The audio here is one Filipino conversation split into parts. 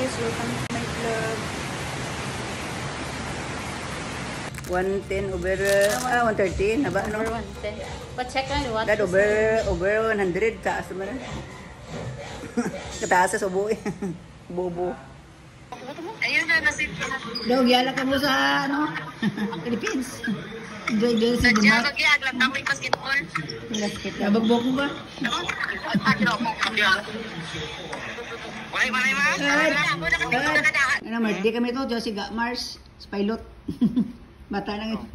guys, welcome to my vlog. 110 over 130 na ba ano? Over 110. Pa-check lang what. Dad over 100 taas naman. Kataas sa subo eh. Bobo. Ayun na, nasit ko. Daw gyala ka mo sa ano? Philippines. Enjoy sa Nadya, Dumat. mag-iaglat na may basketball. Basketball. Nabagbok mo ba? Walay, ma. Ano, birthday kami to, Josie Mars, pilot. Bata lang ito.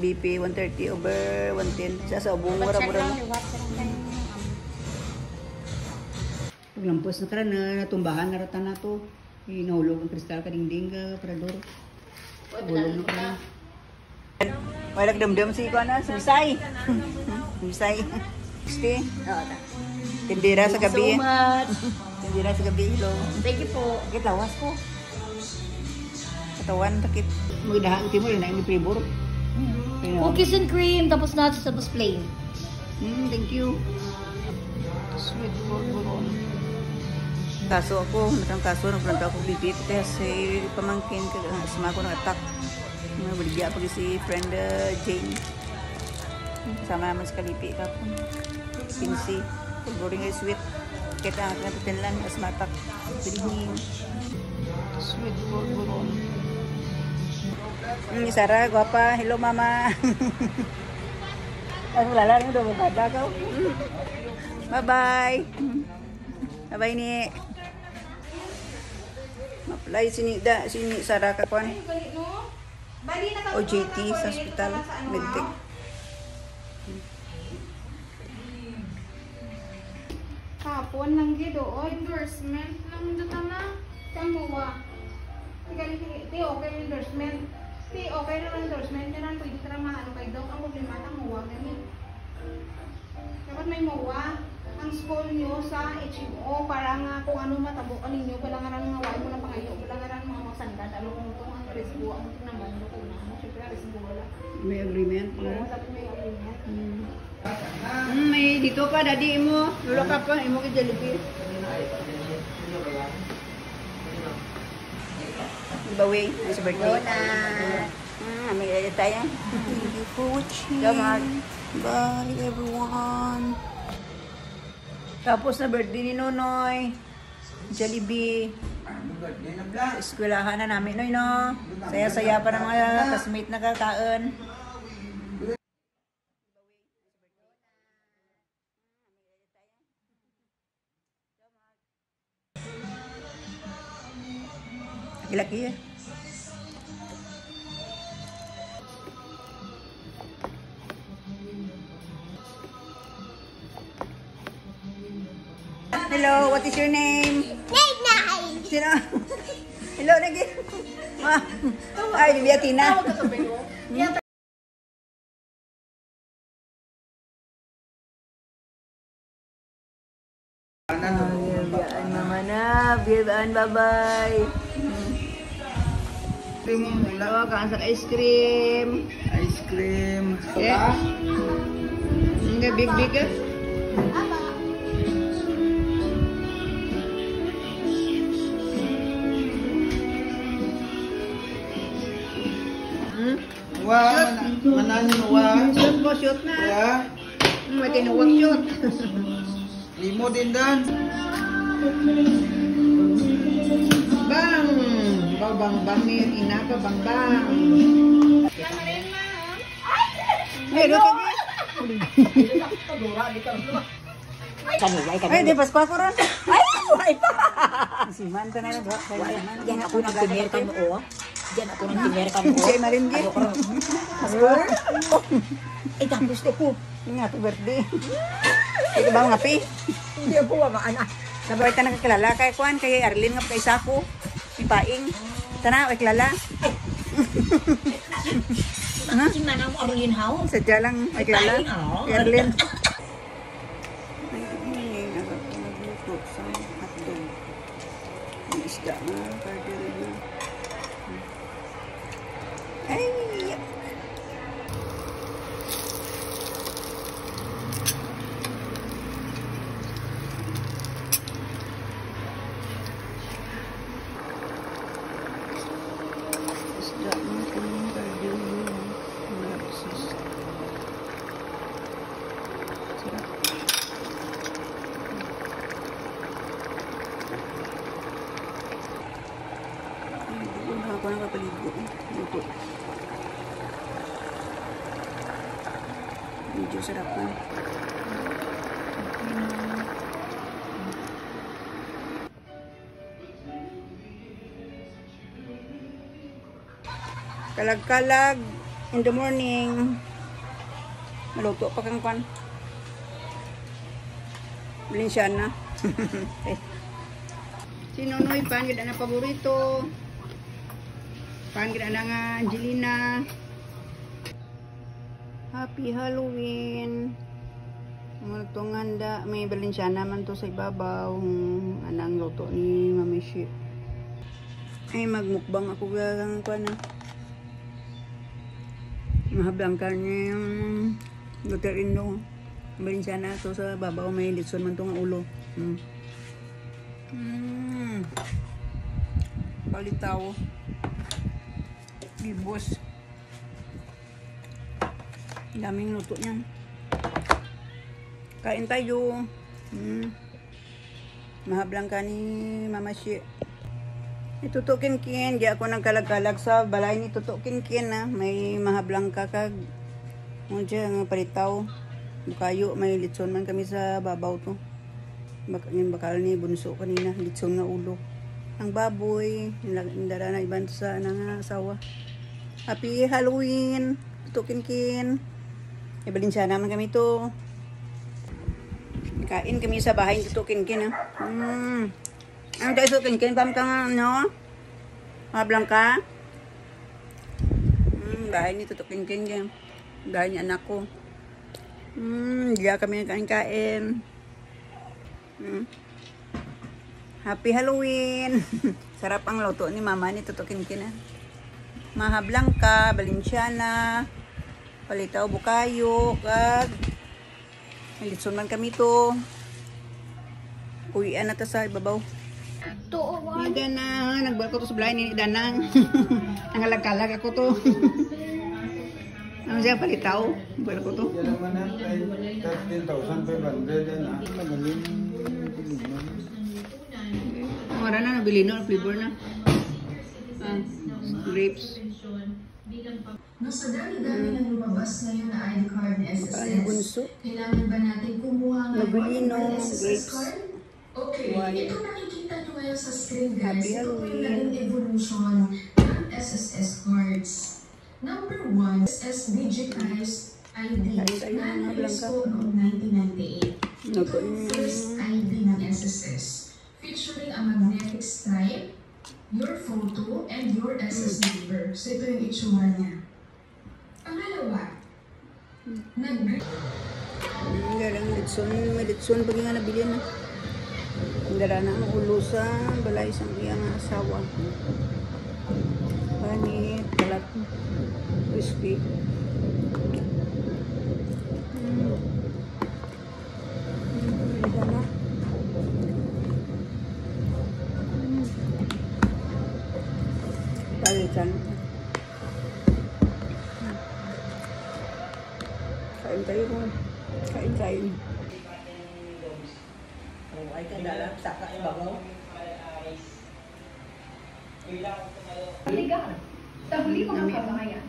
BP 130 over 110. Sa ubong mura Pa-check mura lang mo. what. Paglampos na karan na natumbahan na rata na to. Hinahulog ang kristal kadingding ka, parador. Hulog na karan. May nagdamdam si Kuana, si Misay. Misay. Stay. Tindira sa gabi. So much. Tindira sa gabi. Hello. Thank you po. Sakit lawas ko. Katawan, sakit. Magdahan mo rin na yung pribor. Cookies and cream, tapos nuts, tapos plain. Thank you. Sweet boron. Kaso ako, nagpunta ako bibit kasi pamangkin ka, asma ko nag-attack. Baligya ako si friend Jane. Sama naman sa Kalipi ka po. Pinsi. Boring ay sweet. Kita ang natutin lang, asma attack. Bilihing. Sweet boron. Sarah, guwapa. Hello, mama. Ay, wala lang yung dumabada ka. Bye-bye. Bye-bye ni. Maplay sini Sarah kapan. OJT sa hospital Medtech. Kapon lang gido o endorsement lang dito na kamuwa. Ti okay endorsement. Ti okay na endorsement na pwede ka na ano kay daw ang problema kamuwa gani. Dapat may muwa ang school nyo sa HMO para nga kung ano matabo ka ninyo kailangan nga wala mo na pangayo kailangan mga masandad alo kung ito ang resgo ang naman do ko na syempre resgo wala. May agreement. Oo, dapat may agreement. May dito pa daddy mo. Lulo ka pa imo kay Jollibee. Bawi, sa birthday. May edit tayo. Thank you for watching. Bye everyone. Tapos na birthday ni Nonoy. Jollibee. Eskwelahan na namin, Noy, no? Saya-saya pa ng mga classmate na kakaon. Laki ya. Hello, what is your name? Night. Sino? Hello, lagi. Ma. Ay, Bibi Atina. Biyaan mama na. Biyaan, bye-bye. Hello, kaan sa ice cream. Ice cream. Yeah. Enggak big-big ah. Wah, manani mo wah. Shoot po, shoot na. Wah, May tinuwag shoot. limo din dan. Bang! Bang bang ni ina ka bang bang. Meron ka Ay, di pas pa ko ron. Ay, wala pa. Si man ka na na. Yan ako ng premier kan mo. Yan ako ng premier kan mo. Kay maringgit. Eh, tapos na po. Nga, happy birthday. Ito ba mga pi? Hindi po mga anak. Nabay ta nakakilala kay Kwan, kay Arlene nga kay Sako. Si Paing. Tana, ay kilala. Si Manang Arlene House. Sadya lang ay kilala. Kay Arlene. Isda nga, cardio rin. Ay, ako nakapaligo. Ito. Medyo sarap na. Kalag-kalag in the morning. Maluto pa kang kwan. Valenciana. Okay. Si Nonoy, pan gid na paborito. Pan gid na nga Angelina. Happy Halloween. Mga itong handa, may Valenciana man to sa ibabaw. Anang luto ni Mami Shi. Ay, magmukbang ako gagang kwan na. Mahablang ka niya yung luterindo. Valenciana to sa babaw, may litson man to nga ulo. Palitaw. Gibos. Daming luto niyan. Kain tayo. Mahablang ka ni Mama Shi. Itutukin kin, di ako nagkalag-kalag sa balay ni tutukin kin na may mahablang ka kag unsa nga palitaw. Bukayo may litson man kami sa babaw to. Yung bakal ni bunso kanina, litson nga ulo. Ang baboy, nindara na ibang sa nang asawa. Happy Halloween. Tutukin kin. Ibalin siya naman kami to. Kain kami sa bahay tutukin kin ha. Ang tayo kin pam kang no? Mablang ka? Bahay ni tutukin kin. Bahay ni anak ko. Diya kami kain-kain. Happy Halloween. Sarap ang luto ni mama ni tutukin kin. Mahablang ka, Valenciana. Palitaw bukayo kag litson man kami to. Kuyian na ta sa ibabaw. Ida na, nagbalik ko to sa balay ni Danang. Nangalag-kalag ako to. Ano siya, palitaw? Balik ko to. Yan naman na, 13,500 yan ah. Magaling. Wala na, nabili na, flavor na. Grapes. Sa dami-dami ng lumabas ngayon na ID card ni SSS, kailangan ba natin kumuha ng SSS card? Okay, ito nakikita nyo ngayon sa screen guys. Ito po yung naging evolution ng SSS cards. Number 1, SSS Digitized ID na na-release po noong 1998. Ito yung first ID ng SSS, featuring a magnetic stripe, your photo, and your SS number. So ito yung itsura niya. Pangalawa, Galang litson, may litson pag nga nabili na. Ang dara na ang ulo sa balay sa iyang asawa. Panit, balat, crispy. Palitan. Kain tayo mo. Kain. Ay kadala saka ibabaw. Tahuli mo ka kabayan.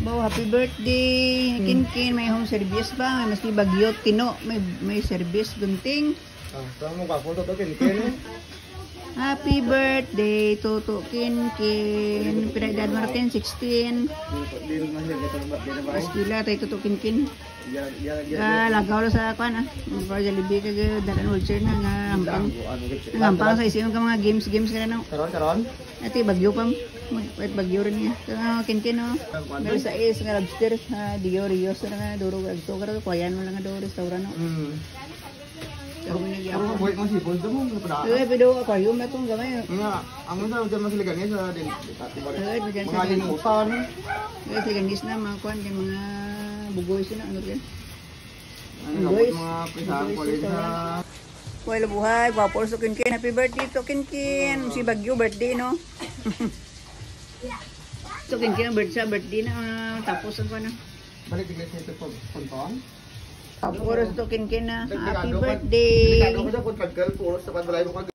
Wow, happy birthday. Kin, may home service ba? May maski Baguio, Tino. May service gunting. Saan mo ka? Punto to, kin. Happy birthday, Toto Kin. Pinagdad mo natin, 16. Paskila tayo Toto Kin. Lagaw lo sa kwan para Jollibee kag dalan wheelchair na nga hampang sa isin ka mga games ka na no. Karon? Ati bagyo pam. Wait bagyo rin niya. Kin no. Pero sa is nga lobster Dio Rios na nga duro agto karo kuyan mo lang nga do restaurant no. Ako buhay mo si Paul mo pada. Pero aquarium na tong gamay. Nga, ang sa diyan masiligan niya sa din. Mga limutan. Siliganis na mga kwan yung mga bugoy sila ano yan. Bugoy mga pisang kulit na. Well, buhay, guwapo sa Kin. Happy birthday to Kin. Si Bagyo birthday no. So Kin ang birthday na tapos ang kwan. Balik tigil sa ito punton. Tapos to Kin na happy birthday. Delikado ko sa kung kagkal puro sa balay mo